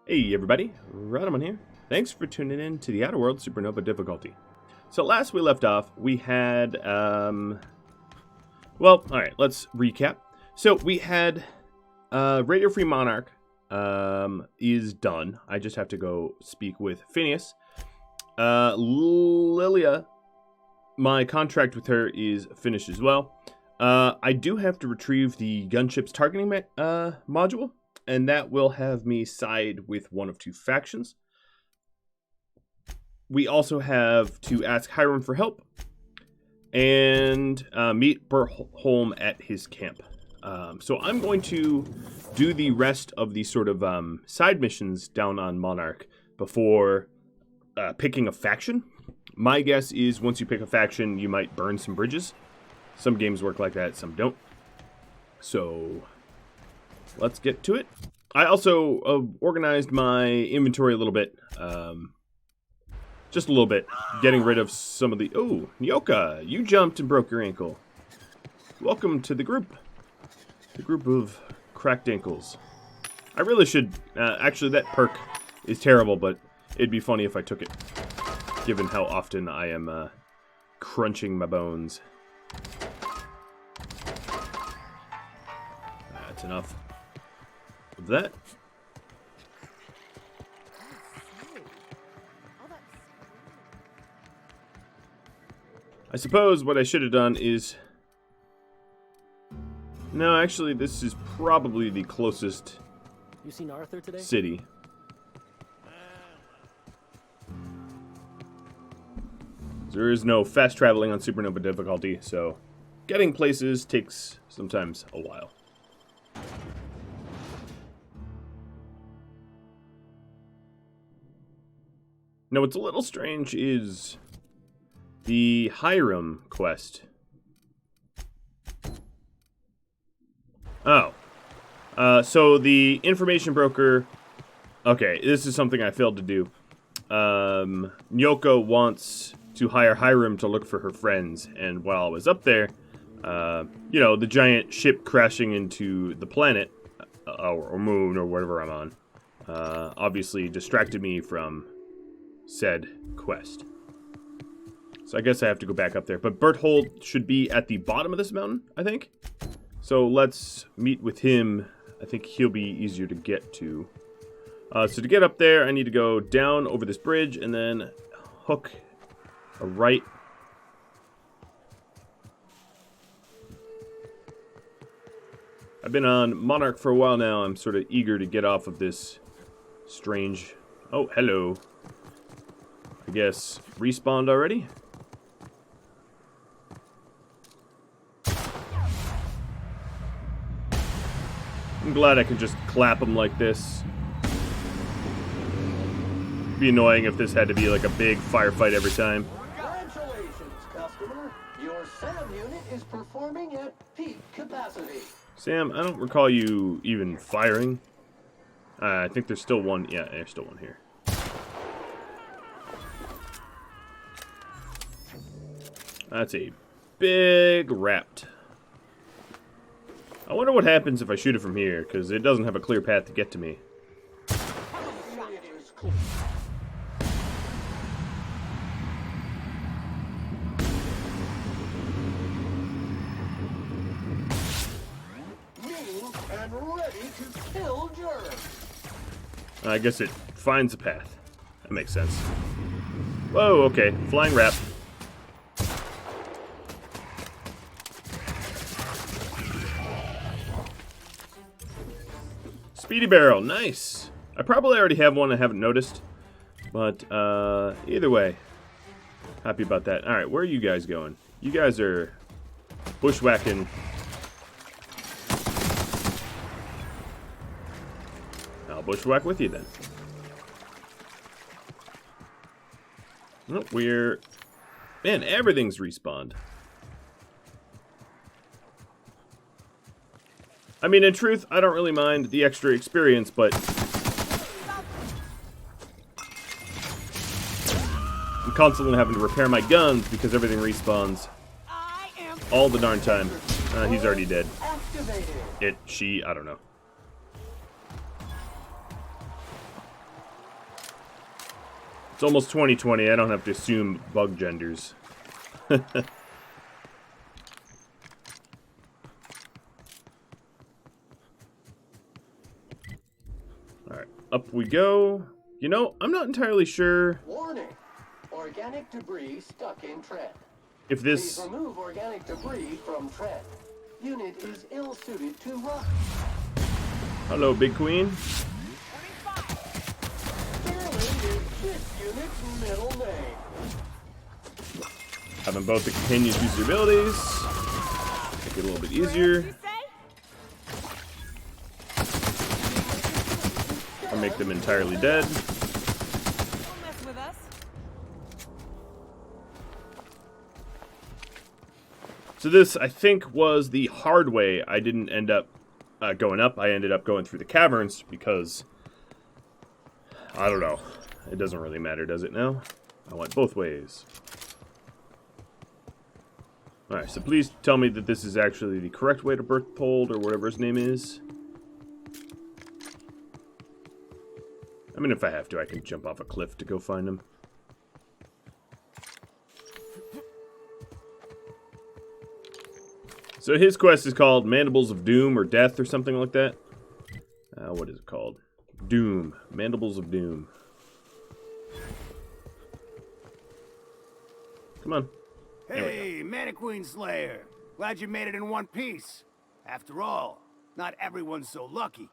Hey everybody, Rhadamant here. Thanks for tuning in to the Outer World Supernova difficulty. So last we left off, we had, well, alright, let's recap. So we had, Radio Free Monarch, is done. I just have to go speak with Phineas. Lilia, my contract with her is finished as well. I do have to retrieve the gunship's targeting module, and that will have me side with one of two factions. We also have to ask Hiram for help and meet Bertholm at his camp. So I'm going to do the rest of the sort of side missions down on Monarch before picking a faction. My guess is once you pick a faction, you might burn some bridges. Some games work like that, some don't. So let's get to it. I also organized my inventory a little bit. Just a little bit. Getting rid of some of the... Oh, Nyoka, you jumped and broke your ankle. Welcome to the group. The group of cracked ankles. I really should... actually, that perk is terrible, but it'd be funny if I took it. Given how often I am crunching my bones. That's enough of that. I suppose what I should have done is... No, actually, this is probably the closest you seen Arthur today? City. There is no fast traveling on Supernova difficulty, so getting places takes sometimes a while. Now, what's a little strange is the Hiram quest. Oh. So the information broker... Okay, this is something I failed to do. Nyoko wants to hire Hiram to look for her friends, and while I was up there, you know, the giant ship crashing into the planet, or moon, or whatever I'm on, obviously distracted me from said quest. So I guess I have to go back up there. But Berthold should be at the bottom of this mountain, I think. So let's meet with him. I think he'll be easier to get to. So to get up there, I need to go down over this bridge and then hook a right. I've been on Monarch for a while now. I'm sort of eager to get off of this strange... Oh, hello. I guess respawned already? I'm glad I can just clap them like this. It'd be annoying if this had to be like a big firefight every time. Congratulations, customer. Your SAM unit is performing at peak capacity. Sam, I don't recall you even firing. I think there's still one. Yeah, there's still one here. That's a big rat. I wonder what happens if I shoot it from here, because it doesn't have a clear path to get to me. And ready to kill germs. I guess it finds a path. That makes sense. Whoa, okay. Flying rat. Speedy barrel, nice. I probably already have one I haven't noticed. But, either way. Happy about that. Alright, where are you guys going? You guys are bushwhacking. I'll bushwhack with you then. Oh, we're... Man, everything's respawned. I mean, in truth, I don't really mind the extra experience, but... I'm constantly having to repair my guns because everything respawns all the darn time. He's already dead. She, I don't know. It's almost 2020. I don't have to assume bug genders. Alright, up we go. You know, I'm not entirely sure. Warning! Organic debris stuck in tread. If this... Please remove organic debris from tread. Unit is ill-suited to run. Hello, Big Queen. Sterling is this unit's middle name. Having both the companions use their abilities. Make it a little bit easier. Or make them entirely dead. So this, I think, was the hard way. I didn't end up going up. I ended up going through the caverns because, I don't know. It doesn't really matter, does it now? I went both ways. Alright, so please tell me that this is actually the correct way to Berthold, or whatever his name is. I mean, if I have to, I can jump off a cliff to go find him. So his quest is called Mandibles of Doom, or Death, or something like that. What is it called? Doom. Mandibles of Doom. Come on. Hey, Mannequin Slayer. Glad you made it in one piece. After all, not everyone's so lucky.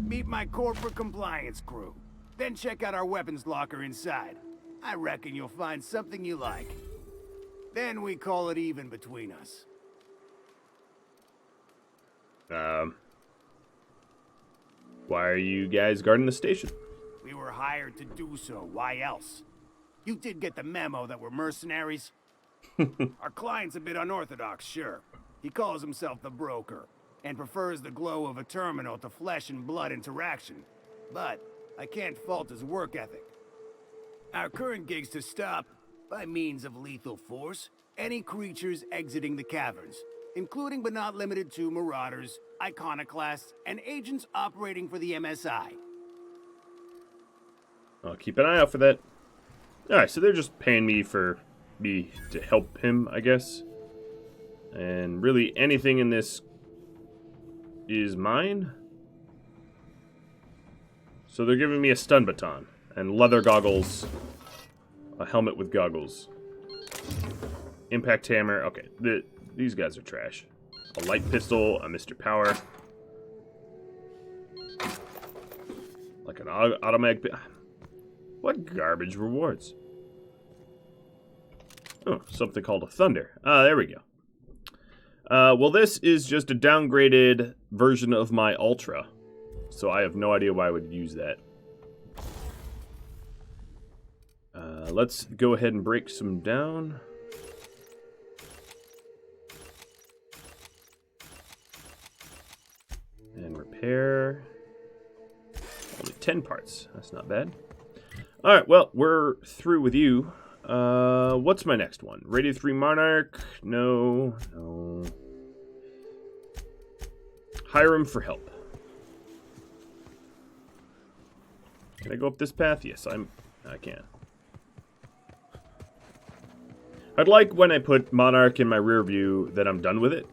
Meet my corporate compliance crew. Then check out our weapons locker inside. I reckon you'll find something you like. Then we call it even between us. Why are you guys guarding the station? We were hired to do so. Why else? You did get the memo that we're mercenaries? Our client's a bit unorthodox, sure. He calls himself the broker, and prefers the glow of a terminal to flesh and blood interaction. But I can't fault his work ethic. Our current gig's to stop, by means of lethal force, any creatures exiting the caverns, including but not limited to marauders, iconoclasts, and agents operating for the MSI. I'll keep an eye out for that. Alright, so they're just paying me for me to help him, I guess. And really, anything in this is mine. So they're giving me a stun baton and leather goggles, a helmet with goggles, impact hammer. Okay, these guys are trash. A light pistol, a Mr. Power, like an automatic. What garbage rewards? Oh, something called a thunder. Ah, there we go. Well, this is just a downgraded version of my Ultra, so I have no idea why I would use that. Let's go ahead and break some down. And repair. Only 10 parts. That's not bad. Alright, well, we're through with you. What's my next one? Radio 3 Monarch? No. Hire him for help. Can I go up this path? Yes, I can. I'd like when I put Monarch in my rear view that I'm done with it.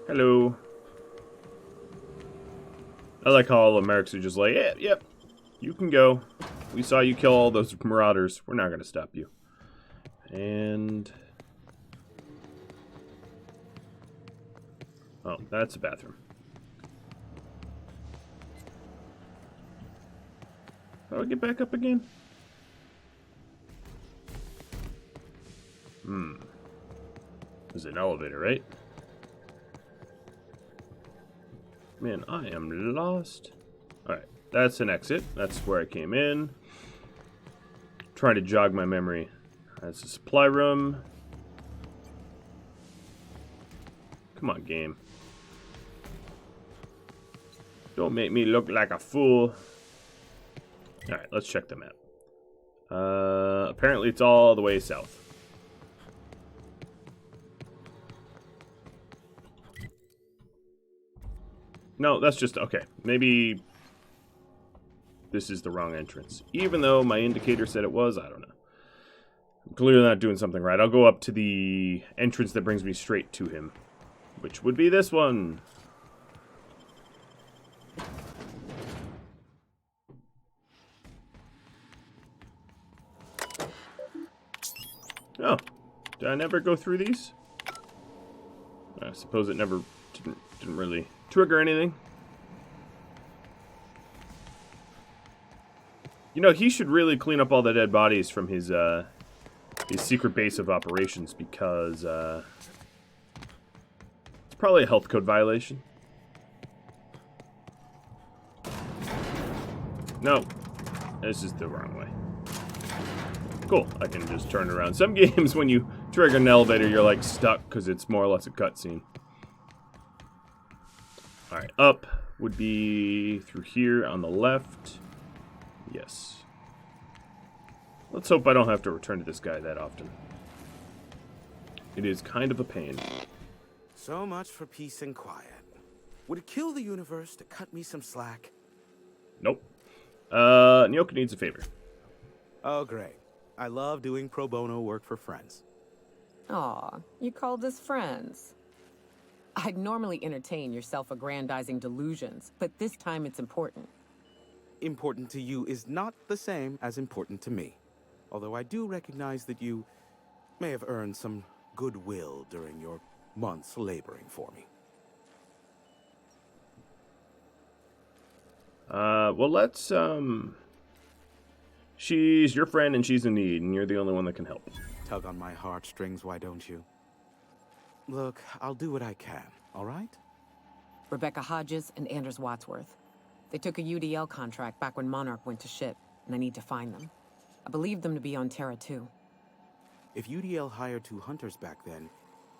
Hello. I like how all Americans are just like, yeah, yep, you can go. We saw you kill all those marauders. We're not going to stop you. And... oh, that's a bathroom. How do I get back up again? There's an elevator, right? Man, I am lost. Alright, that's an exit. That's where I came in. trying to jog my memory. That's a supply room. Come on, game. Don't make me look like a fool. Alright, let's check the map. Apparently it's all the way south. No, that's just... Okay, maybe this is the wrong entrance. Even though my indicator said it was, I don't know. I'm clearly not doing something right. I'll go up to the entrance that brings me straight to him, which would be this one. Oh, did I never go through these? I suppose it never didn't really trigger anything. You know, he should really clean up all the dead bodies from his secret base of operations because it's probably a health code violation. No, this is the wrong way. Cool, I can just turn around. Some games, when you trigger an elevator, you're like stuck because it's more or less a cutscene. Alright, up would be through here on the left. Yes. Let's hope I don't have to return to this guy that often. It is kind of a pain. So much for peace and quiet. Would it kill the universe to cut me some slack? Nope. Nyoka needs a favor. Oh, great. I love doing pro bono work for friends. Aw, you called us friends. I'd normally entertain your self-aggrandizing delusions, but this time it's important. Important to you is not the same as important to me. Although I do recognize that you may have earned some goodwill during your months laboring for me. Well, let's, she's your friend and she's in need, and you're the only one that can help. Tug on my heartstrings, why don't you? Look, I'll do what I can, all right? Rebecca Hodges and Anders Wadsworth. They took a UDL contract back when Monarch went to ship, and I need to find them. I believe them to be on Terra 2. If UDL hired 2 hunters back then,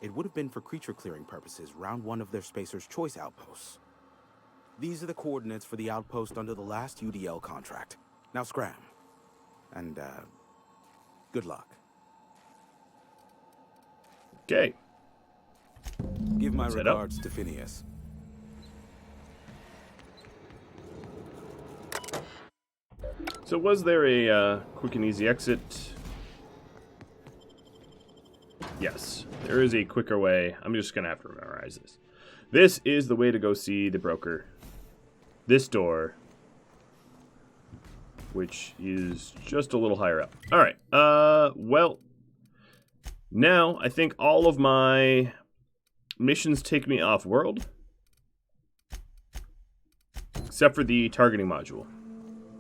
it would have been for creature clearing purposes round one of their Spacer's Choice outposts. These are the coordinates for the outpost under the last UDL contract. Now scram. And, good luck. Okay. Give my Set up. regards to Phineas. So was there a quick and easy exit? Yes, there is a quicker way. I'm just going to have to memorize this. This is the way to go see the broker. This door, which is just a little higher up. All right. Well, now I think all of my missions take me off-world, except for the targeting module.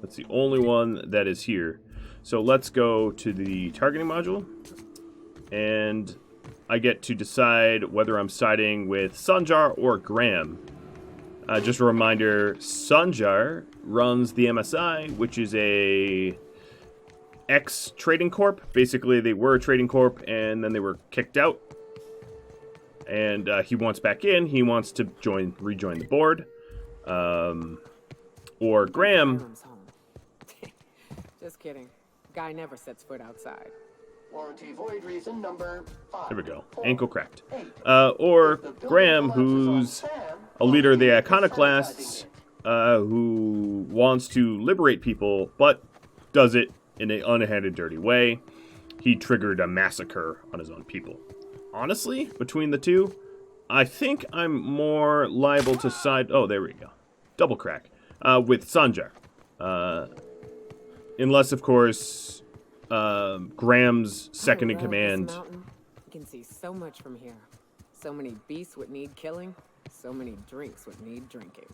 That's the only one that is here. So let's go to the targeting module, and I get to decide whether I'm siding with Sanjar or Graham. Just a reminder, Sanjar runs the MSI, which is a ex-trading corp. Basically, they were a trading corp, and then they were kicked out. And he wants back in. He wants to rejoin the board. Or Graham. Just kidding. Guy never sets foot outside. Warranty void reason number 5. There we go. Ankle cracked. Or Graham, who's a leader of the Iconoclasts, who wants to liberate people, but does it in an unhanded, dirty way. He triggered a massacre on his own people. Honestly, between the two, I think I'm more liable to side... Oh, there we go. Double crack. With Sanjar. Unless, of course, Graham's second in command... You can see so much from here. So many beasts would need killing. So many drinks would need drinking.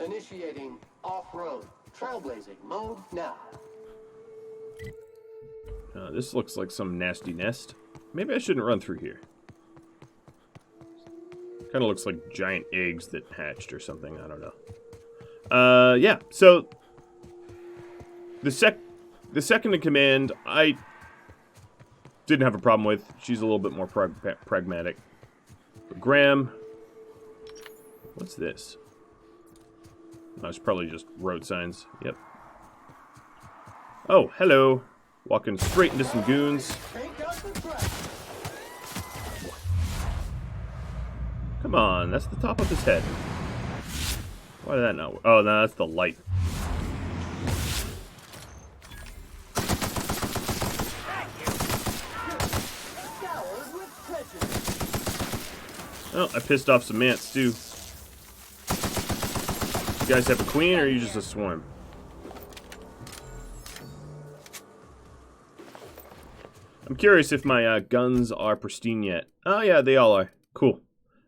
Initiating off-road trailblazing mode now. This looks like some nasty nest. Maybe I shouldn't run through here. Kind of looks like giant eggs that hatched or something. I don't know. Yeah, so... The second in command, I didn't have a problem with. She's a little bit more pragmatic. But Graham, what's this? Oh, it's probably just road signs. Yep. Oh, hello. Walking straight into some goons. Come on, that's the top of his head. Why did that not work? Oh, no, that's the light. Oh, I pissed off some ants, too. You guys have a queen, or are you just a swarm? I'm curious if my guns are pristine yet. Oh, yeah, they all are. Cool.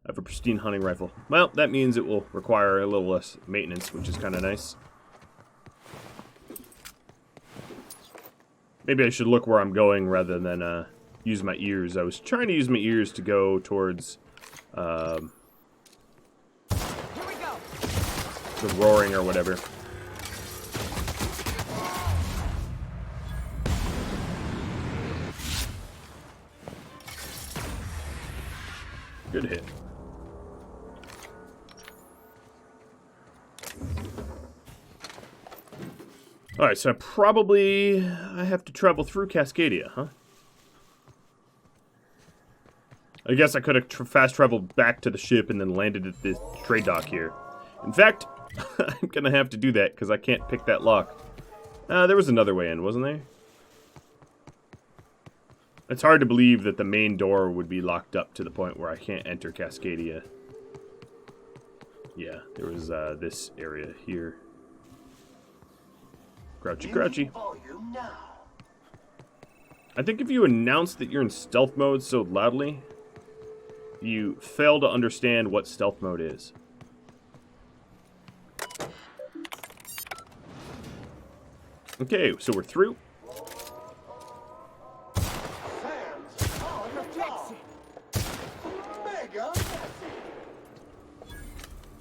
I have a pristine hunting rifle. Well, that means it will require a little less maintenance, which is kind of nice. Maybe I should look where I'm going rather than use my ears. I was trying to use my ears to go towards the roaring or whatever. Good hit. Alright, so I have to travel through Cascadia, huh? I guess I could have fast traveled back to the ship and then landed at this trade dock here. In fact, I'm gonna have to do that because I can't pick that lock. There was another way in, wasn't there? It's hard to believe that the main door would be locked up to the point where I can't enter Cascadia. Yeah, there was this area here. Crouchy, crouchy. I think if you announce that you're in stealth mode so loudly, you fail to understand what stealth mode is. Okay, so we're through.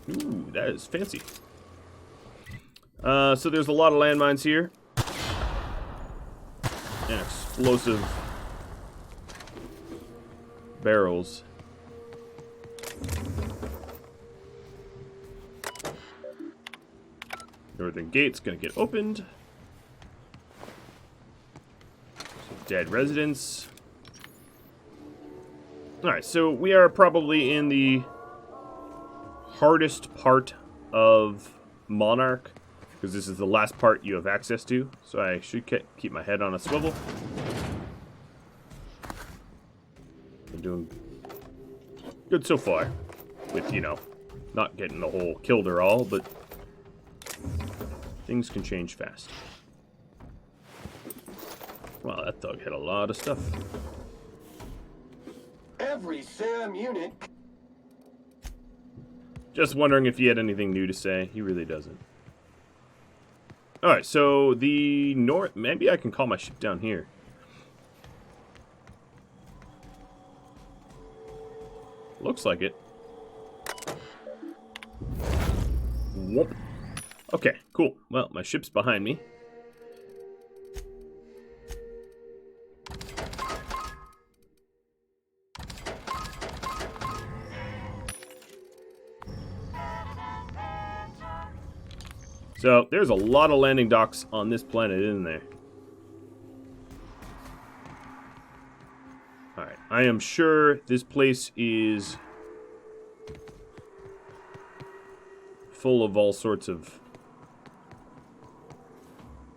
Ooh, that is fancy. So there's a lot of landmines here. And explosive barrels. Northern gate's gonna get opened. Some dead residents. Alright, so we are probably in the hardest part of Monarch, because this is the last part you have access to, so I should keep my head on a swivel. I'm doing good so far, with, you know, not getting the whole killed or all, but things can change fast. Wow, that thug had a lot of stuff. Every SAM unit. Just wondering if he had anything new to say. He really doesn't. Alright, so the north... Maybe I can call my ship down here. Looks like it. Whoop. Okay, cool. Well, my ship's behind me. So, there's a lot of landing docks on this planet, isn't there? Alright, I am sure this place is full of all sorts of...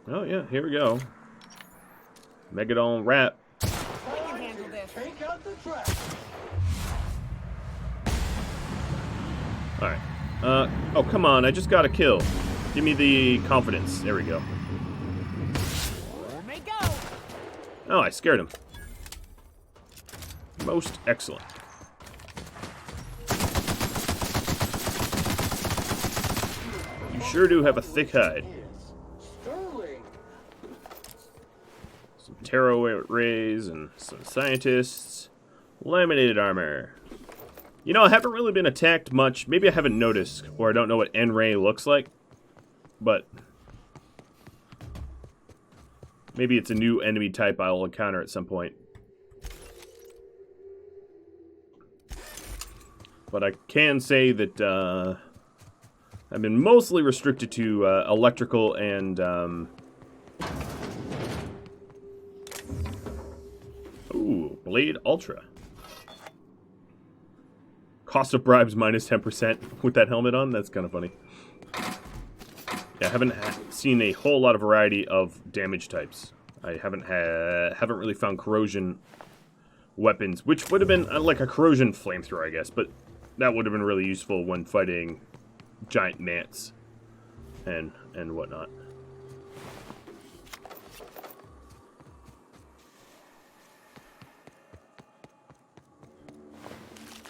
Oh yeah, here we go. Megadon Rat. Take out the track. Alright. Oh, come on, I just got a kill. Give me the confidence. There we go. Oh, I scared him. Most excellent. You sure do have a thick hide. Some tarot rays and some scientists. Laminated armor. You know, I haven't really been attacked much. Maybe I haven't noticed, or I don't know what N-ray looks like. But Maybe it's a new enemy type I'll encounter at some point. But I can say that I've been mostly restricted to electrical and... Ooh, Blade Ultra. Cost of bribes minus 10% with that helmet on. That's kind of funny. Yeah, I haven't seen a whole lot of variety of damage types. I haven't really found corrosion weapons, which would have been like a corrosion flamethrower, I guess, but that would have been really useful when fighting giant gnats and whatnot.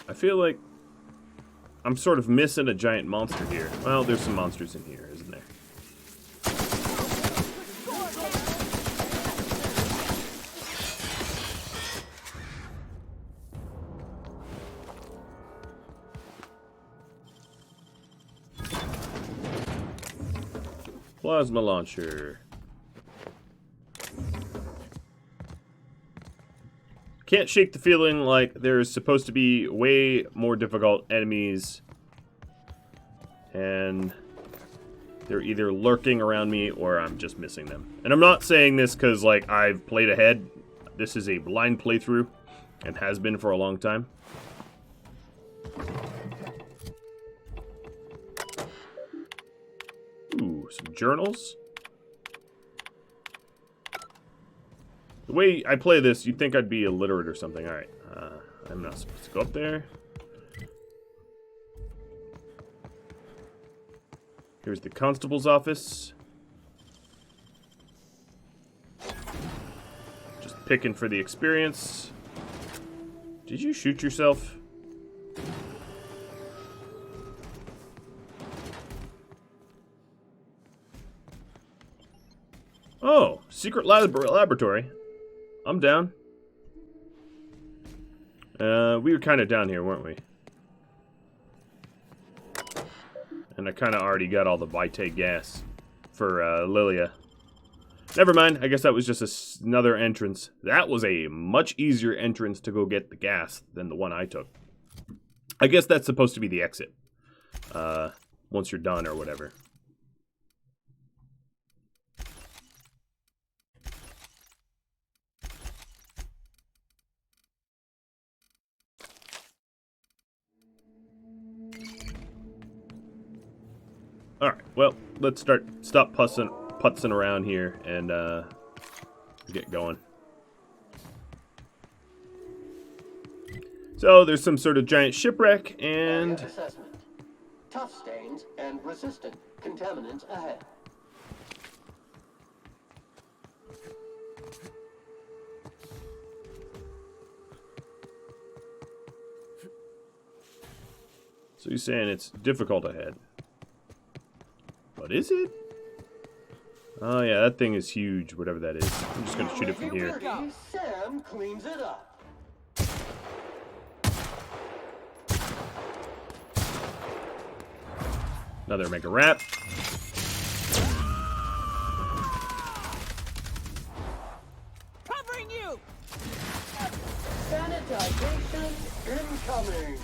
I feel like I'm sort of missing a giant monster here. Well, there's some monsters in here, isn't there? Plasma launcher. Can't shake the feeling like there's supposed to be way more difficult enemies, and they're either lurking around me or I'm just missing them. And I'm not saying this because, like, I've played ahead. This is a blind playthrough and has been for a long time. Ooh, some journals. The way I play this, you'd think I'd be illiterate or something. Alright, I'm not supposed to go up there. Here's the constable's office. Just picking for the experience. Did you shoot yourself? Oh, secret laboratory. I'm down. We were kind of down here, weren't we? And I kind of already got all the Vitae gas for Lilia. Never mind, I guess that was just another entrance. That was a much easier entrance to go get the gas than the one I took. I guess that's supposed to be the exit. Once you're done or whatever. Alright, well, let's stop putzing around here and get going. So there's some sort of giant shipwreck and... Assessment. Tough stains and resistant contaminants ahead. So you're saying it's difficult ahead. But is it? Oh yeah, that thing is huge, whatever that is. I'm just gonna shoot it from here. Sam cleans it up. Another mega rat. Covering you! Sanitization incoming.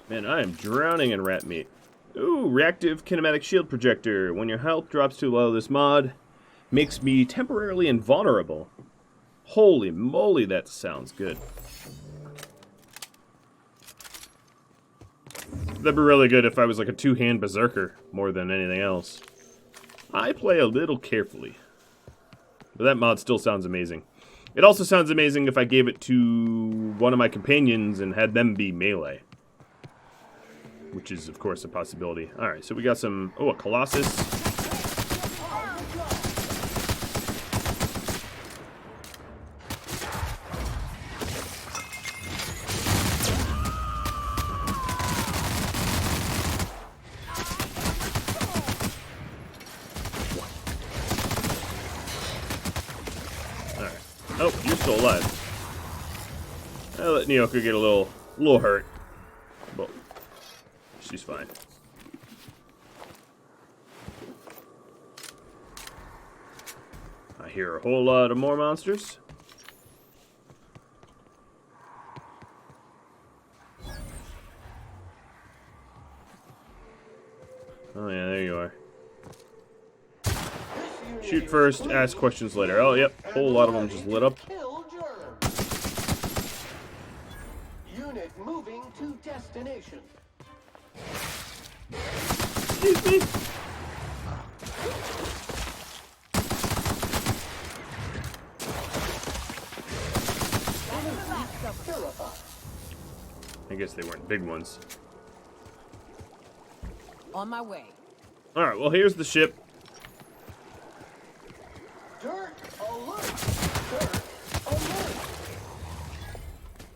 Man, I am drowning in rat meat. Ooh, reactive kinematic shield projector. When your health drops too low, this mod makes me temporarily invulnerable. Holy moly, that sounds good. That'd be really good if I was like a two-hand berserker more than anything else. I play a little carefully. But that mod still sounds amazing. It also sounds amazing if I gave it to one of my companions and had them be melee. Which is, of course, a possibility. Alright, so we got some... Oh, a Colossus. Oh, you're still alive. I let Nyoka get a little hurt. But she's fine. I hear a whole lot of more monsters. Oh yeah, there you are. Shoot first, ask questions later. Oh, yep, a whole lot of them just lit up. Unit moving to destination. Excuse me. I guess they weren't big ones. On my way. Alright, well, here's the ship. Dirt alert! Dirt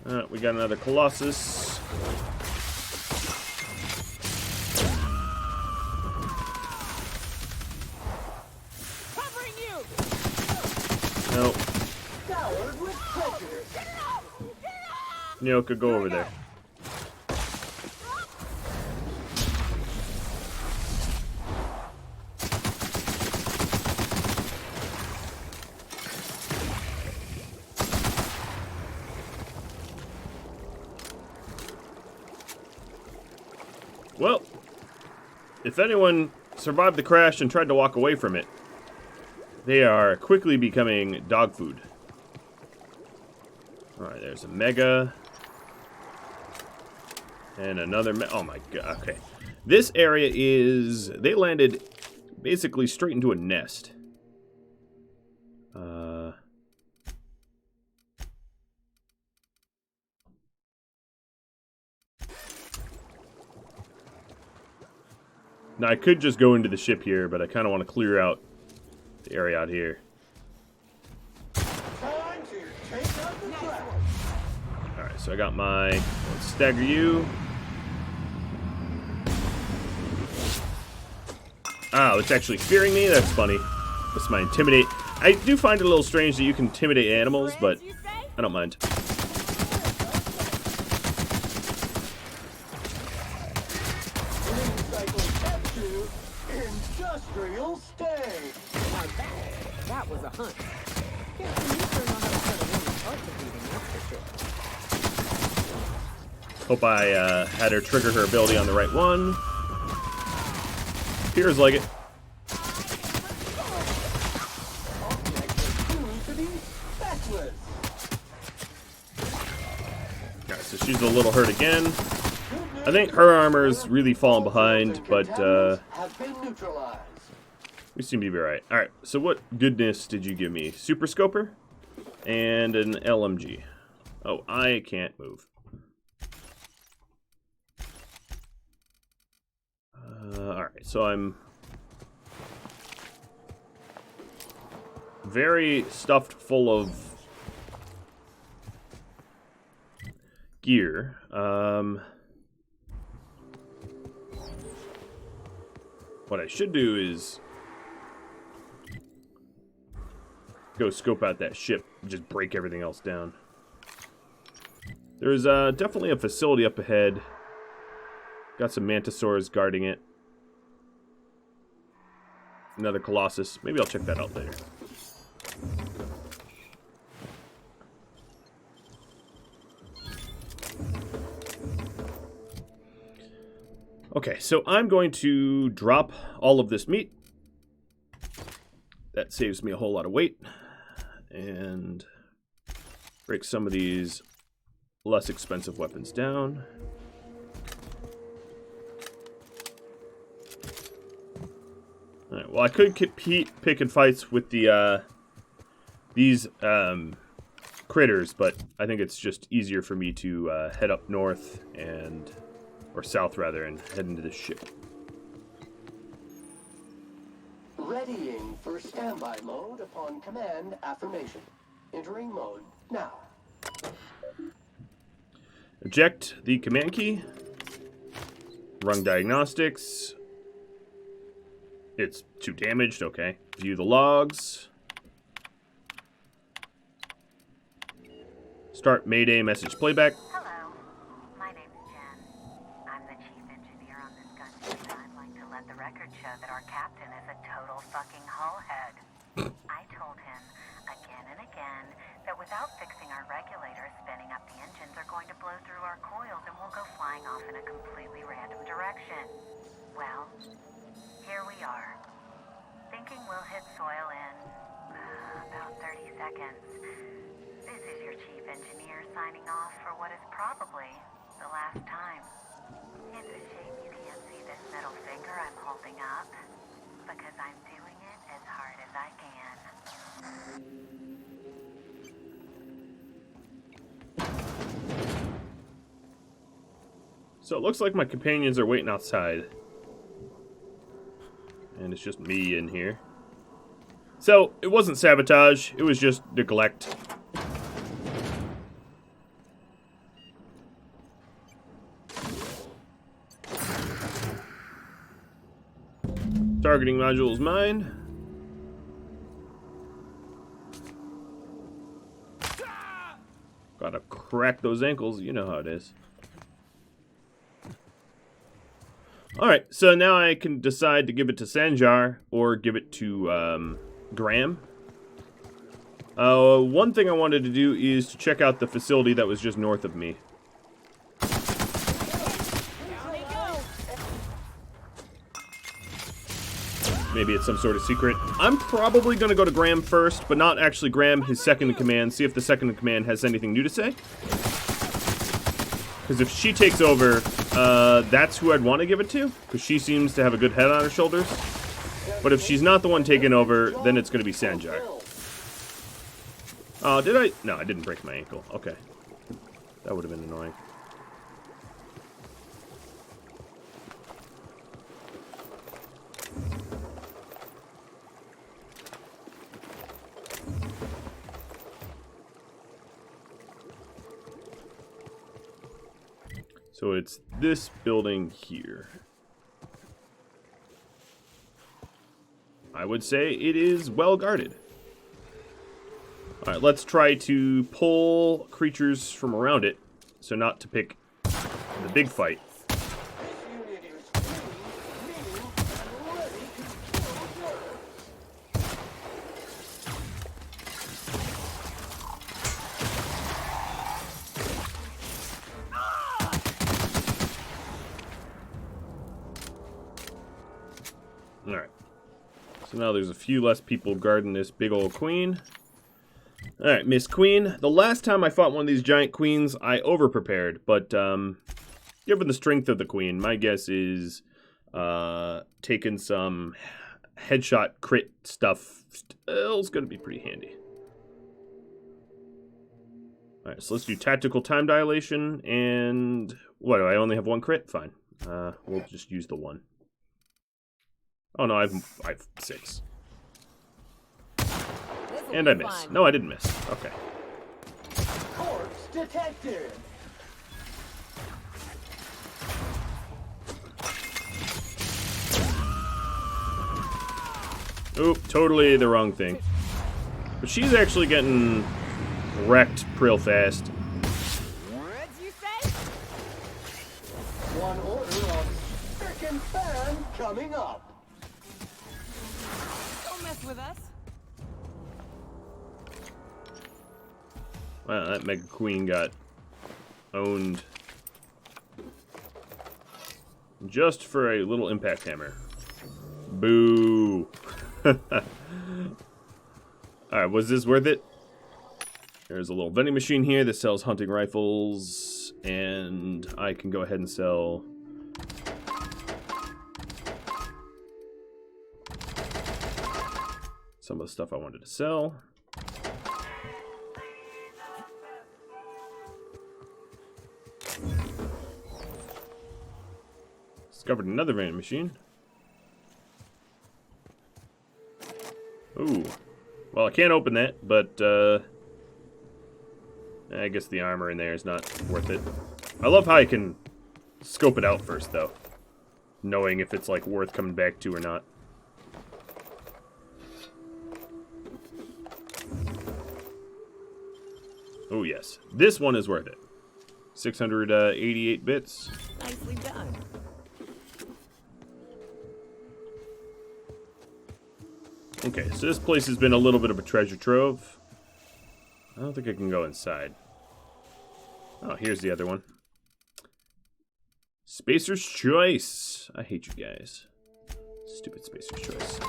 alert! We got another Colossus. Covering you. Nope. Scoured with prejudice. Nyoka, go over there. Well, if anyone survived the crash and tried to walk away from it, they are quickly becoming dog food. Alright, there's a Mega. And another oh my god, okay. This area is... They landed basically straight into a nest. Now, I could just go into the ship here, but I kind of want to clear out the area out here. Time to take out the track. Alright, so I got my... Let's stagger you. Oh, it's actually fearing me? That's funny. That's my intimidate. I do find it a little strange that you can intimidate animals, but I don't mind. Industrial stay. That was a hunt. Can't you sure know how to set a woman's heart to beating, that's for sure. Hope I had her trigger her ability on the right one. Appears like it. Alright, so she's a little hurt again. I think her armor's really fallen behind, but we seem to be alright. Alright, so what goodness did you give me? Super Scoper and an LMG. Oh, I can't move. Alright, so I'm very stuffed full of gear. What I should do is go scope out that ship and just break everything else down. There's definitely a facility up ahead. Got some Mantisaurs guarding it. Another Colossus. Maybe I'll check that out later. Okay, so I'm going to drop all of this meat. That saves me a whole lot of weight. And break some of these less expensive weapons down. Alright, well, I could compete picking fights with the these critters, but I think it's just easier for me to head up north and... or south, rather, and head into the ship. Readying for standby mode upon command affirmation. Entering mode now. Eject the command key. Run diagnostics. It's too damaged, okay. View the logs. Start Mayday message playback. Hello, my name's Jen. I'm the chief engineer on this gunship, and I'd like to let the record show that our captain is a total fucking hullhead. I told him again and again that without fixing our regulators, spinning up the engines are going to blow through our coils and we'll go flying off in a completely random direction. Well, here we are. Thinking we'll hit soil in about 30 seconds. This is your chief engineer signing off for what is probably the last time. It's a shame you can't see this middle finger I'm holding up, because I'm doing it as hard as I can. So it looks like my companions are waiting outside. And it's just me in here. So, it wasn't sabotage, it was just neglect. Targeting module is mine. Gotta crack those ankles, you know how it is. Alright, so now I can decide to give it to Sanjar or give it to Graham. One thing I wanted to do is to check out the facility that was just north of me. Maybe it's some sort of secret. I'm probably going to go to Graham first, but not actually Graham, his second-in-command, see if the second-in-command has anything new to say. Because if she takes over, that's who I'd want to give it to, because she seems to have a good head on her shoulders. But if she's not the one taking over, then it's going to be Sanjar. Oh, did I? No, I didn't break my ankle. Okay. That would have been annoying. So it's this building here. I would say it is well guarded. Alright, let's try to pull creatures from around it, so not to pick the big fight. Alright. So now there's a few less people guarding this big old queen. Alright, Miss Queen. The last time I fought one of these giant queens, I over-prepared. But, given the strength of the queen, my guess is taking some headshot crit stuff is going to be pretty handy. Alright, so let's do tactical time dilation. And, what, do I only have one crit? Fine. We'll just use the one. Oh no, I have 6. And I miss. No, I didn't miss. Okay. Corpse detected. Oop, totally the wrong thing. But she's actually getting wrecked real fast. What'd you say? One order of frickin' fan coming up. Don't mess with us. Wow, that Mega Queen got owned. Just for a little impact hammer. Boo. Alright, was this worth it? There's a little vending machine here that sells hunting rifles. And I can go ahead and sell... some of the stuff I wanted to sell. Discovered another vending machine. Ooh. Well, I can't open that, but I guess the armor in there is not worth it. I love how I can scope it out first, though. Knowing if it's, like, worth coming back to or not. Ooh, Oh, yes. This one is worth it. 688 bits. Nicely done. Okay, so this place has been a little bit of a treasure trove. I don't think I can go inside. Oh, here's the other one. Spacer's Choice. I hate you guys. Stupid Spacer's Choice.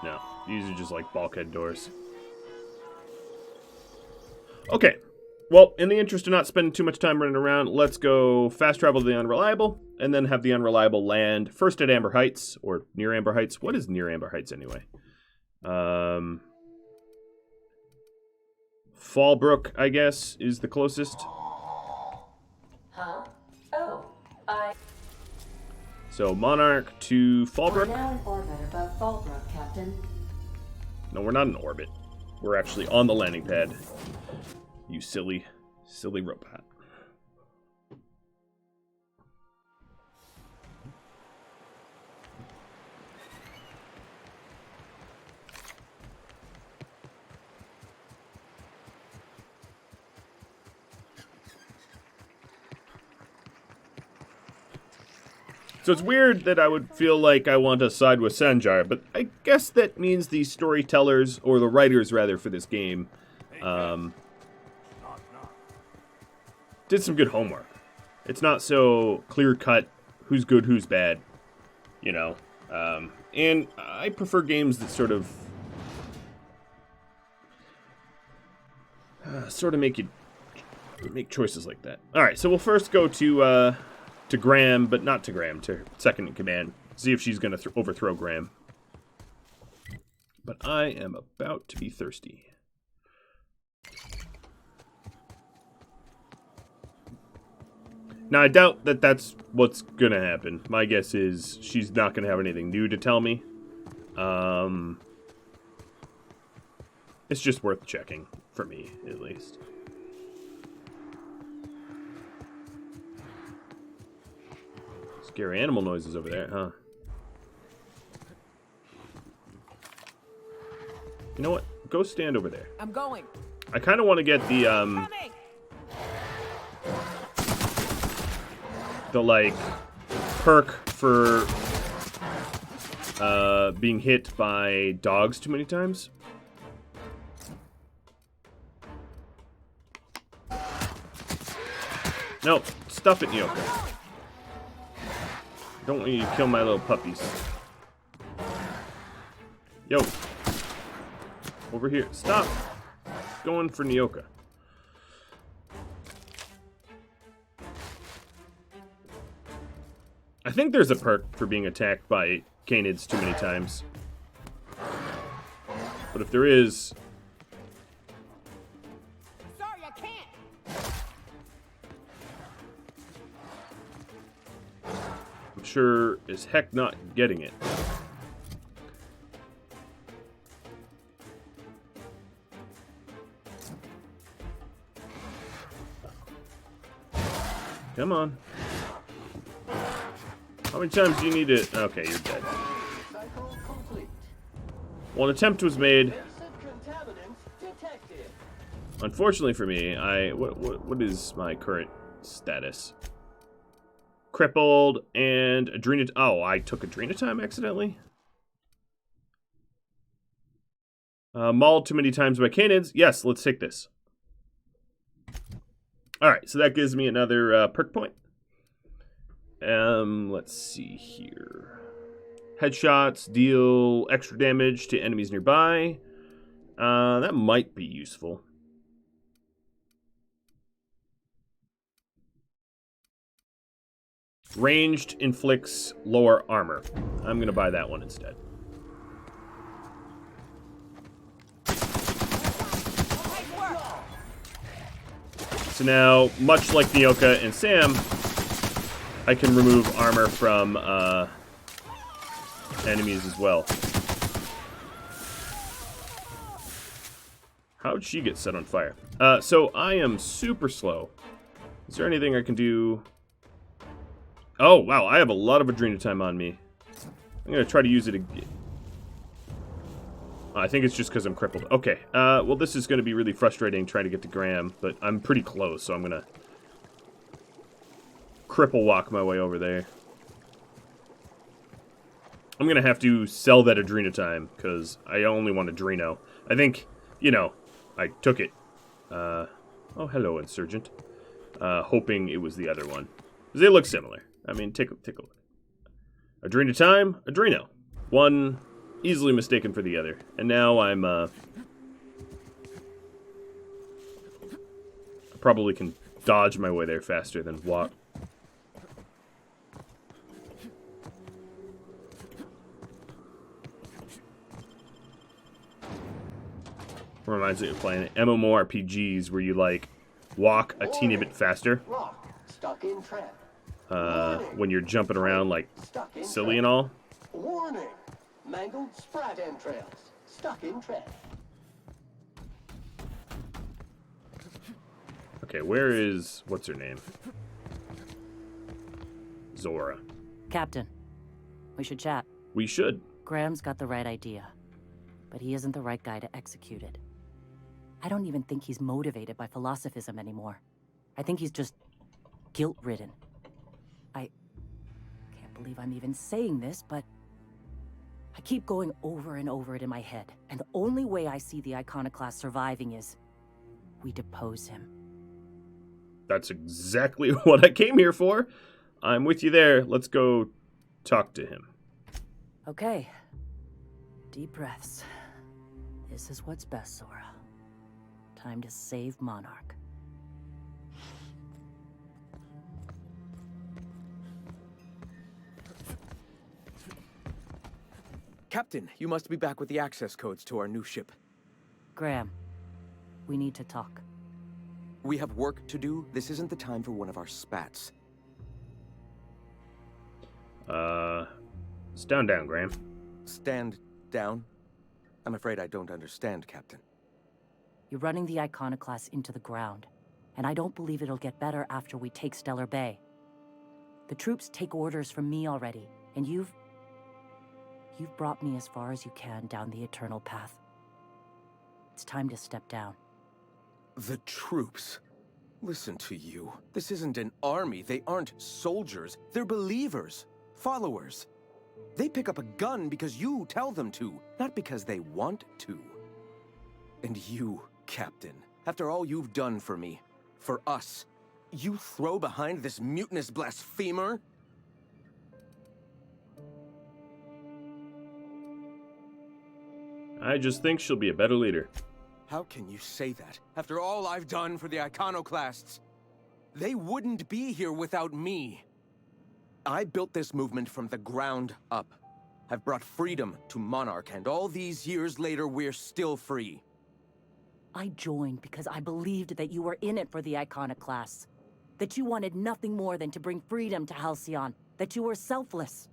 No, these are just like bulkhead doors. Okay. Well, in the interest of not spending too much time running around, let's go fast travel to the Unreliable, and then have the Unreliable land first at Amber Heights, or near Amber Heights. What is near Amber Heights anyway? Fallbrook, I guess, is the closest. Huh? Oh, So Monarch to we're Fallbrook. now in orbit above Fallbrook, Captain. No, we're not in orbit. We're actually on the landing pad. You silly, silly robot. So it's weird that I would feel like I want to side with Sanjar, but I guess that means the storytellers, or the writers rather, for this game, did some good homework. It's not so clear-cut who's good, who's bad, you know. And I prefer games that sort of make you make choices like that. All right, so we'll first go to Graham, but not to Graham, to second in command. See if she's going to overthrow Graham. But I am about to be thirsty. Now, I doubt that that's what's going to happen. My guess is she's not going to have anything new to tell me. It's just worth checking, for me, at least. Scary animal noises over there, huh? You know what? Go stand over there. I'm going. I kind of want to get the, like, perk for, being hit by dogs too many times. No, stuff it, Yoko. Don't want you to kill my little puppies. Yo. Over here. Stop. Going for Nyoka. I think there's a perk for being attacked by canids too many times. But if there is... Sorry, I can't. I'm sure as heck not getting it. Come on. How many times do you need to... Okay, you're dead. Cycle complete. Well, an attempt was made. Illicit contaminants detected. Unfortunately for me, what is my current status? Crippled and oh, I took adrenatime accidentally? Mauled too many times by canids. Yes, let's take this. Alright, so that gives me another perk point. Let's see here. Headshots deal extra damage to enemies nearby. That might be useful. Ranged inflicts lower armor. I'm going to buy that one instead. So now, much like Nyoka and Sam, I can remove armor from enemies as well. How'd she get set on fire? So I am super slow. Is there anything I can do? Oh, wow, I have a lot of adrenatime on me. I'm going to try to use it again. I think it's just because I'm crippled. Okay, well, this is going to be really frustrating trying to get to Graham, but I'm pretty close, so I'm going to cripple walk my way over there. I'm going to have to sell that Adrena time, because I only want Adreno. I think, you know, I took it. Oh, hello, Insurgent. Hoping it was the other one. Because they look similar. I mean, take a look. Adrena time, Adreno. One easily mistaken for the other. And now I'm, I probably can dodge my way there faster than walk. Reminds me of playing MMORPGs where you, like, walk a teeny bit faster. Rock, stuck in trap. When you're jumping around, like, Stuck in silly trap. and all. Warning! Mangled sprat entrails. Stuck in trap. Okay, where is... what's her name? Zora. Captain, we should chat. We should. Graham's got the right idea, but he isn't the right guy to execute it. I don't even think he's motivated by philosophism anymore. I think he's just guilt-ridden. I can't believe I'm even saying this, but I keep going over and over it in my head, and the only way I see the Iconoclast surviving is we depose him. That's exactly what I came here for. I'm with you there. Let's go talk to him. Okay. Deep breaths. This is what's best, Zora. Time to save Monarch. Captain, you must be back with the access codes to our new ship. Graham, we need to talk. We have work to do. This isn't the time for one of our spats. Stand down, Graham. Stand down? I'm afraid I don't understand, Captain. You're running the Iconoclast into the ground, and I don't believe it'll get better after we take Stellar Bay. The troops take orders from me already, and you've brought me as far as you can down the eternal path. It's time to step down. The troops? Listen to you. This isn't an army. They aren't soldiers. They're believers. Followers. They pick up a gun because you tell them to, not because they want to. And you, Captain, after all you've done for me, for us, you throw behind this mutinous blasphemer? I just think she'll be a better leader. How can you say that, after all I've done for the Iconoclasts? They wouldn't be here without me. I built this movement from the ground up. I've brought freedom to Monarch, and all these years later, we're still free. I joined because I believed that you were in it for the Iconoclasts. That you wanted nothing more than to bring freedom to Halcyon. That you were selfless.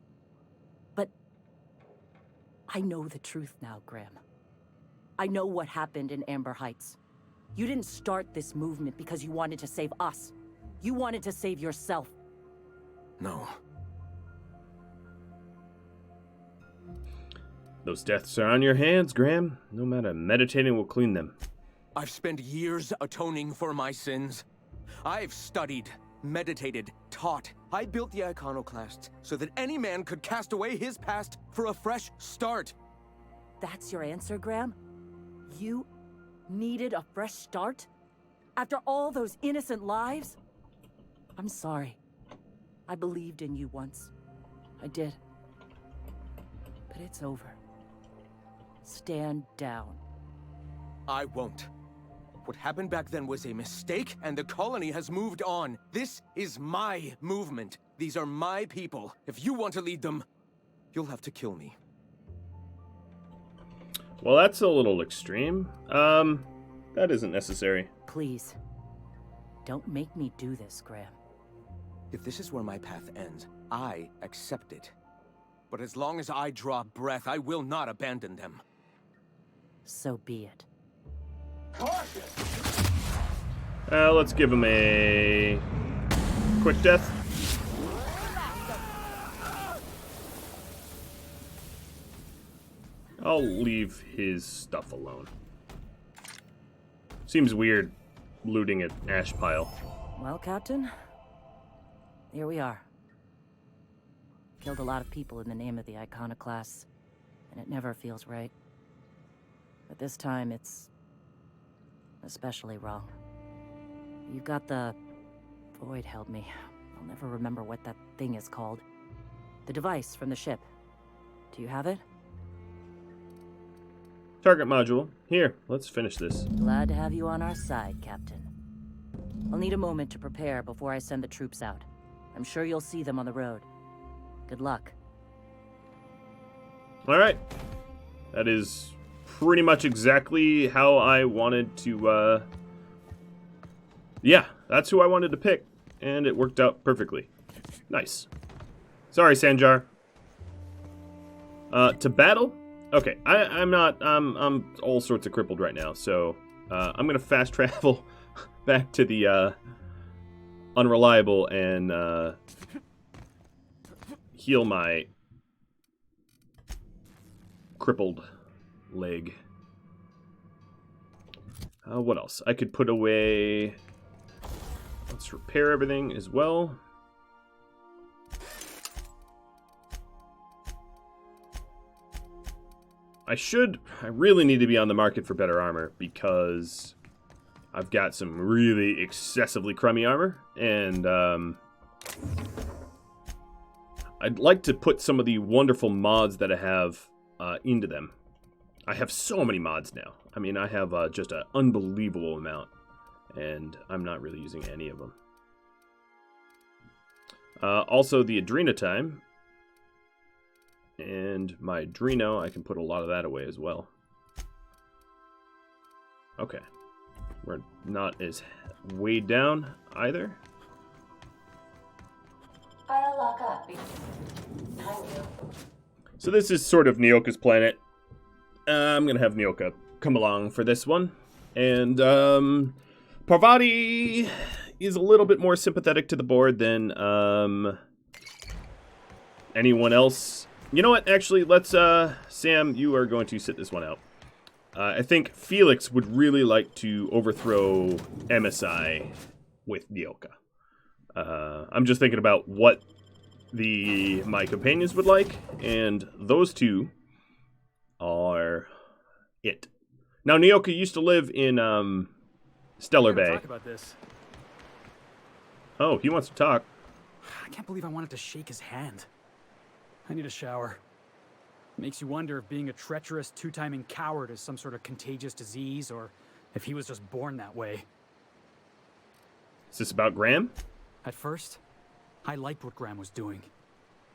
But I know the truth now, Graham. I know what happened in Amber Heights. You didn't start this movement because you wanted to save us. You wanted to save yourself. No. Those deaths are on your hands, Graham. No matter, meditating will clean them. I've spent years atoning for my sins. I've studied, meditated, taught. I built the Iconoclasts so that any man could cast away his past for a fresh start. That's your answer, Graham? You needed a fresh start? After all those innocent lives? I'm sorry. I believed in you once. I did. But it's over. Stand down. I won't. What happened back then was a mistake, and the colony has moved on. This is my movement. These are my people. If you want to lead them, you'll have to kill me. Well, that's a little extreme. That isn't necessary. Please. Don't make me do this, Graham. If this is where my path ends, I accept it. But as long as I draw breath, I will not abandon them. So be it. Caution! Let's give him a quick death. I'll leave his stuff alone. Seems weird looting an ash pile. Well, Captain, here we are. Killed a lot of people in the name of the Iconoclasts, and it never feels right. But this time, it's especially wrong. You've got the... Void held me. I'll never remember what that thing is called. The device from the ship. Do you have it? Target module. Here, let's finish this. Glad to have you on our side, Captain. I'll need a moment to prepare before I send the troops out. I'm sure you'll see them on the road. Good luck. Alright. That is pretty much exactly how I wanted to, yeah, that's who I wanted to pick. And it worked out perfectly. Nice. Sorry, Sanjar. To battle? Okay, I'm all sorts of crippled right now, so I'm gonna fast travel back to the unreliable and heal my crippled leg. What else? I could put away. Let's repair everything as well. I really need to be on the market for better armor because I've got some really excessively crummy armor, and I'd like to put some of the wonderful mods that I have into them. I have so many mods now. I mean, I have just an unbelievable amount, and I'm not really using any of them. Also, the Adrena time. And my Adreno, I can put a lot of that away as well. Okay. We're not as weighed down either. I'll lock up. Behind you. So this is sort of Nyoka's planet. I'm going to have Nyoka come along for this one. And Parvati is a little bit more sympathetic to the board than anyone else. You know what? Actually, let's, Sam, you are going to sit this one out. I think Felix would really like to overthrow MSI with Nyoka. I'm just thinking about what my companions would like, and those two are it. Now, Nyoka used to live in, Stellar Bay. Talk about this. Oh, he wants to talk. I can't believe I wanted to shake his hand. I need a shower. Makes you wonder if being a treacherous, two-timing coward is some sort of contagious disease, or if he was just born that way. Is this about Graham? At first, I liked what Graham was doing.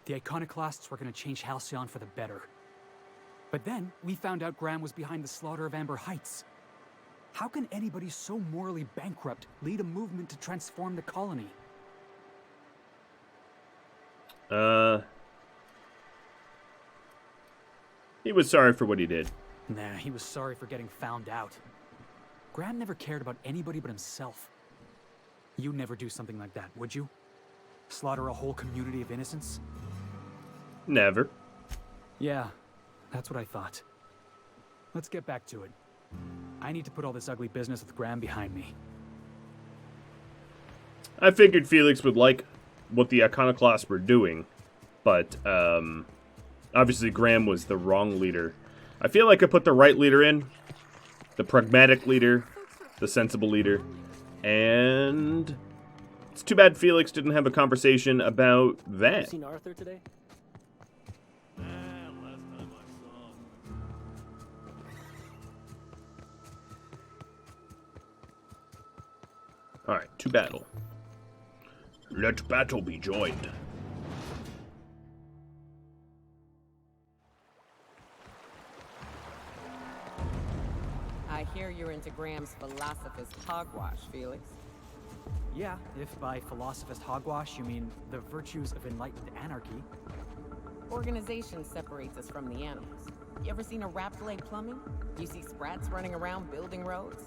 The Iconoclasts were going to change Halcyon for the better. But then, we found out Graham was behind the slaughter of Amber Heights. How can anybody so morally bankrupt lead a movement to transform the colony? He was sorry for what he did. Nah, he was sorry for getting found out. Graham never cared about anybody but himself. You'd never do something like that, would you? Slaughter a whole community of innocents? Never. Yeah, that's what I thought. Let's get back to it. I need to put all this ugly business with Graham behind me. I figured Felix would like what the Iconoclasts were doing, but, obviously, Graham was the wrong leader. I feel like I put the right leader in. The pragmatic leader. The sensible leader. And it's too bad Felix didn't have a conversation about that. You seen Arthur today? Last time I saw him. Alright, to battle. Let battle be joined. I hear you're into Graham's philosophist hogwash, Felix. Yeah, if by philosophist hogwash you mean the virtues of enlightened anarchy. Organization separates us from the animals. You ever seen a rat play plumbing? You see sprats running around building roads?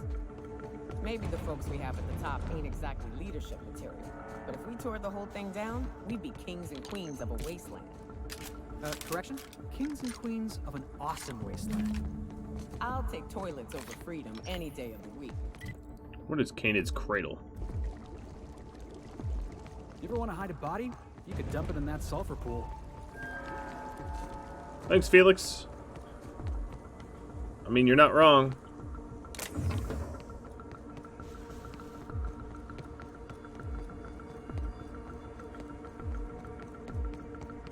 Maybe the folks we have at the top ain't exactly leadership material, but if we tore the whole thing down, we'd be kings and queens of a wasteland. Correction? Kings and queens of an awesome wasteland. I'll take toilets over freedom any day of the week. What is Canid's cradle? You ever want to hide a body? You could dump it in that sulfur pool. Thanks, Felix. I mean, you're not wrong.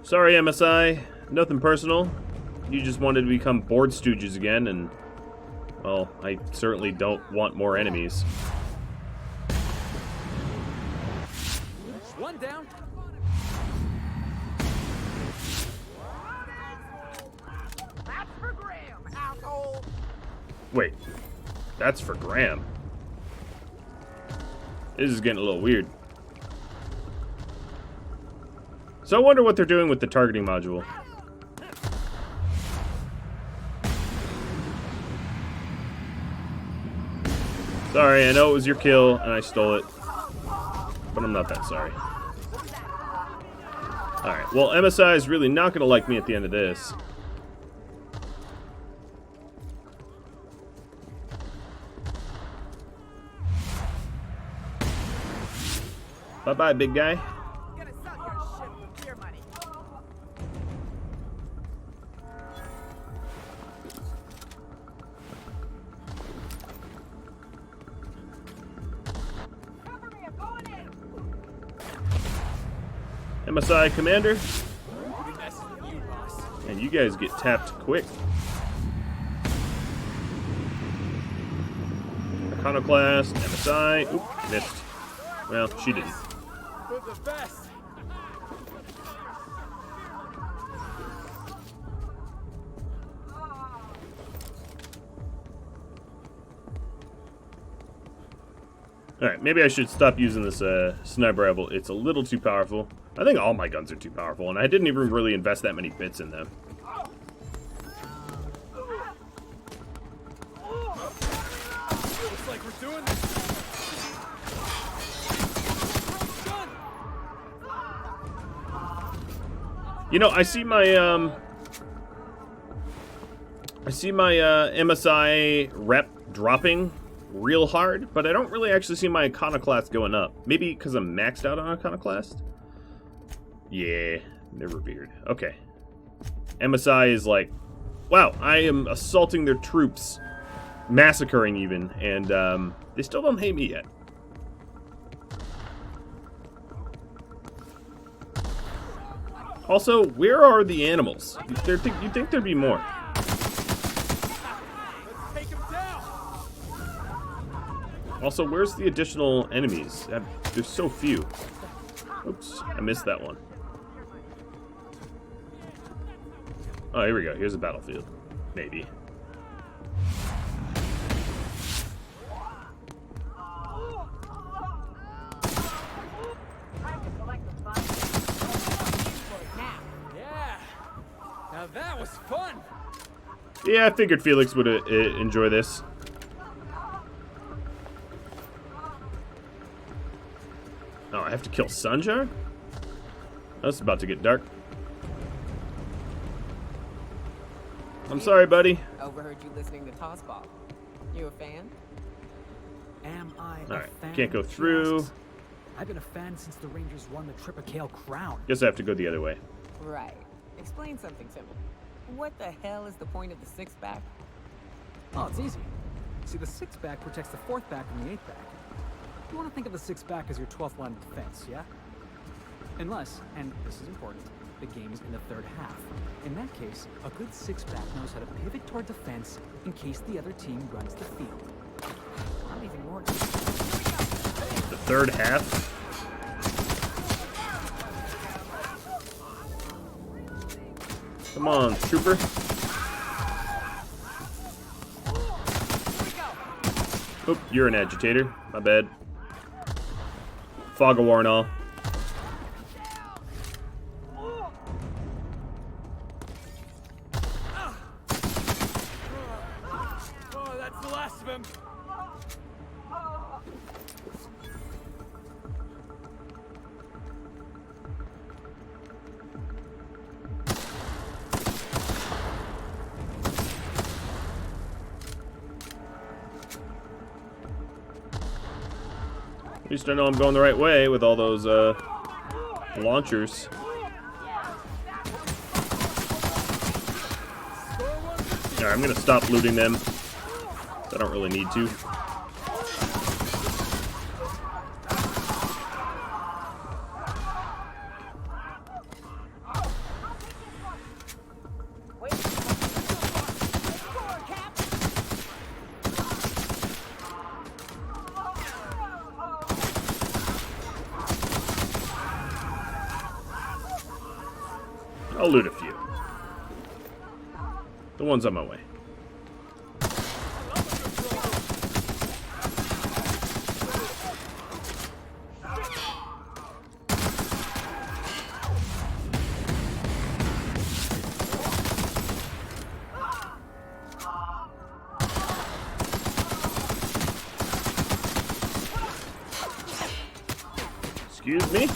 Sorry, MSI. Nothing personal. You just wanted to become board stooges again, and, well, I certainly don't want more enemies. One down. That's for Graham, asshole. Wait, that's for Graham. This is getting a little weird. So I wonder what they're doing with the targeting module. Sorry, I know it was your kill, and I stole it. But I'm not that sorry. Alright, well, MSI is really not going to like me at the end of this. Bye-bye, big guy. Gonna sell your shit for beer money. Cover me, I'm going in. MSI Commander. And you guys get tapped quick. Iconoclast, MSI. Oop, missed. Well, she didn't. For the best. Alright, maybe I should stop using this sniper rifle. It's a little too powerful. I think all my guns are too powerful, and I didn't even really invest that many bits in them. Looks like we're doing this. You know, I see my MSI rep dropping real hard, but I don't really actually see my Iconoclast going up. Maybe because I'm maxed out on Iconoclast? Yeah, never veered. Okay. MSI is like, wow, I am assaulting their troops, massacring even, and they still don't hate me yet. Also, where are the animals? You'd think there'd be more. Also, where's the additional enemies? There's so few. Oops, I missed that one. Oh, here we go. Here's a battlefield. Maybe. Now that was fun. Yeah, I figured Felix would enjoy this. Oh, I have to kill Sunjar? Oh, it's about to get dark. I'm sorry, buddy. Overheard you listening to Tossball. You a fan? Am I All right, a fan? can't go through. I've been a fan since the Rangers won the Tripicale Crown. Guess I have to go the other way. Right. Explain something to me. What the hell is the point of the six-pack? Oh, it's easy. See, the six-back protects the fourth back and the eighth back. You want to think of the six-back as your 12th line of defense, yeah? Unless, and this is important, the game is in the third half. In that case, a good six-back knows how to pivot toward defense in case the other team runs the field. I'm even more. The third half? Come on, trooper. Oop, you're an agitator. My bad. Fog of war and all. Oh, that's the last of him. At least I know I'm going the right way with all those launchers. Alright, I'm gonna stop looting them. I don't really need to. I'll loot a few. The ones on my way. Excuse me?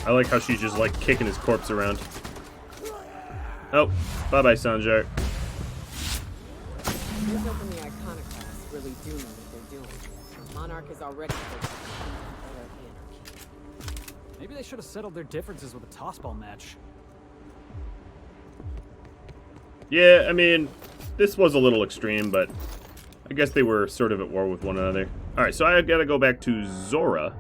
I like how she's just like kicking his corpse around. Oh, bye-bye, Sanjar. Those hoping the iconoclasts really do know what they're doing. Monarch is already Maybe they should have settled their differences with a tossball match. Yeah, I mean, this was a little extreme, but I guess they were sort of at war with one another. Alright, so I gotta go back to Zora.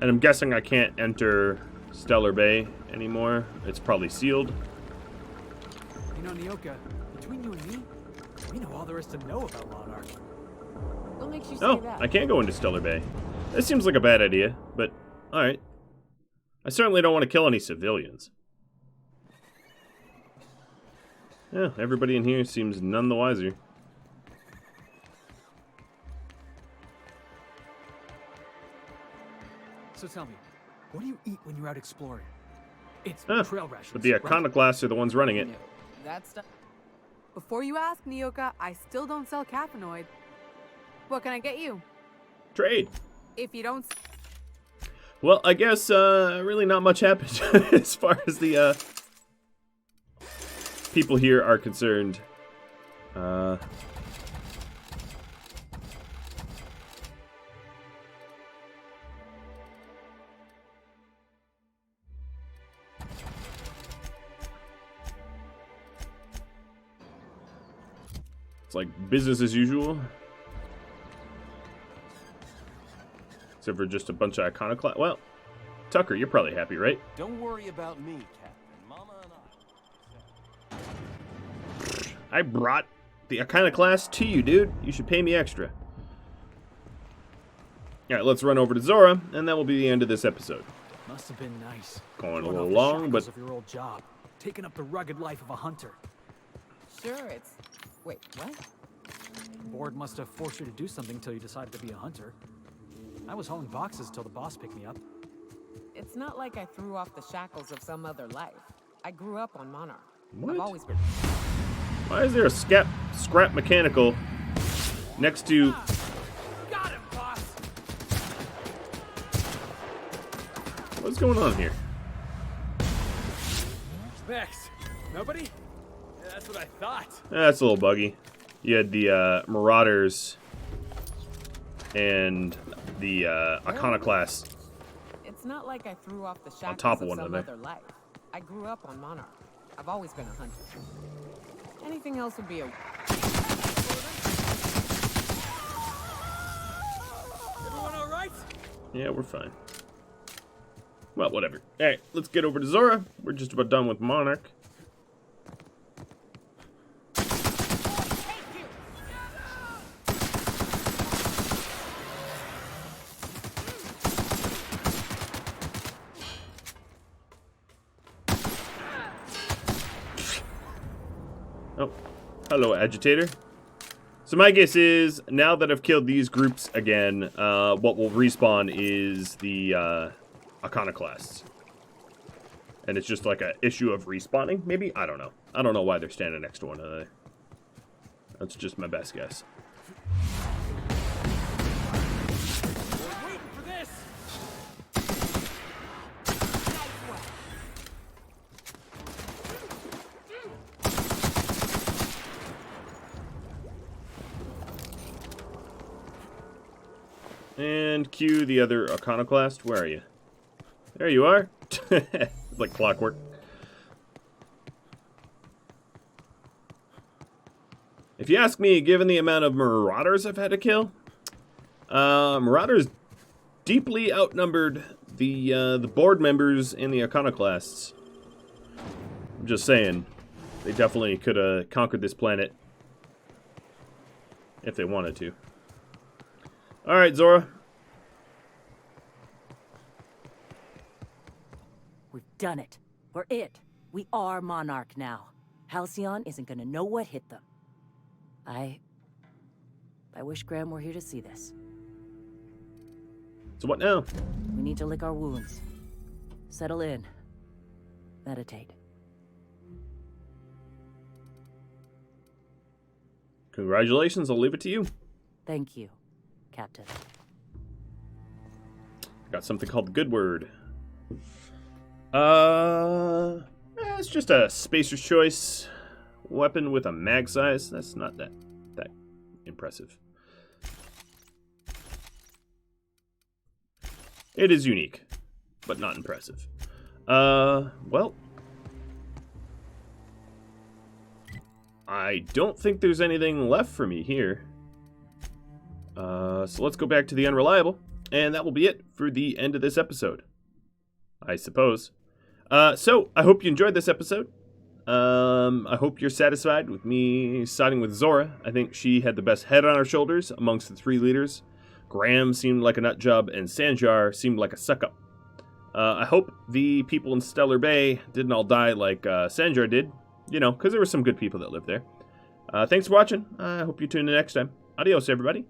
And I'm guessing I can't enter Stellar Bay anymore. It's probably sealed. You know, Nyoka, between you and me, we know all there is to know about Monarch. What makes you say Oh, that? I can't go into Stellar Bay. This seems like a bad idea, but alright. I certainly don't want to kill any civilians. Yeah, everybody in here seems none the wiser. So tell me, what do you eat when you're out exploring? It's Ah, trail rations, but the right? iconoclasts are the ones running it. No, that's not. Before you ask, Nyoka, I still don't sell caffeinoid. What can I get you? Trade. If you don't... Well, I guess really not much happened as far as the people here are concerned. It's like business as usual. Except for just a bunch of iconoclasts. Well, Tucker, you're probably happy, right? Don't worry about me, Captain. Mama and I brought the iconoclast to you, dude. You should pay me extra. Alright, let's run over to Zora, and that will be the end of this episode. Must have been nice. Going a Throwing little off the long, shackles but of your old job, taking up the rugged life of a hunter. Sure, it's. Wait, what? Board must have forced you to do something until you decided to be a hunter. I was hauling boxes till the boss picked me up. It's not like I threw off the shackles of some other life. I grew up on Monarch. What? I've always been. why is there a scrap mechanical next to... Got him, boss! What's going on here? Next. Nobody? Yeah, that's what I thought. That's a little buggy. You had the Marauders and the Iconoclasts. It's not like I threw off the shackles top of of one some another. other life. I grew up on Monarch. I've always been a hunter. Anything else would be a... Everyone all right? Yeah, we're fine. Well, whatever. Alright, let's get over to Zora. We're just about done with Monarch. Oh, hello, Agitator. So my guess is, now that I've killed these groups again, what will respawn is the Iconoclasts. And it's just like a issue of respawning, maybe? I don't know. I don't know why they're standing next to one another. That's just my best guess. We're waiting for this! and cue the other iconoclast. Where are you? There you are. Like clockwork. If you ask me, given the amount of marauders I've had to kill, marauders deeply outnumbered the board members and the iconoclasts. I'm just saying, they definitely could have conquered this planet if they wanted to. All right, Zora. We've done it. We're it. We are Monarch now. Halcyon isn't gonna know what hit them. I wish Graham were here to see this. So what now? We need to lick our wounds. Settle in. Meditate. Congratulations, I'll leave it to you. Thank you, Captain. Got something called the good word. It's just a spacer's choice weapon with a mag size. That's not that impressive. It is unique, but not impressive. Well, I don't think there's anything left for me here. So let's go back to the Unreliable, and that will be it for the end of this episode, I suppose. So I hope you enjoyed this episode. I hope you're satisfied with me siding with Zora. I think she had the best head on her shoulders amongst the three leaders. Graham seemed like a nut job, and Sanjar seemed like a suck-up. I hope the people in Stellar Bay didn't all die like Sanjar did, you know, because there were some good people that lived there. Thanks for watching. I hope you tune in next time. Adios, everybody.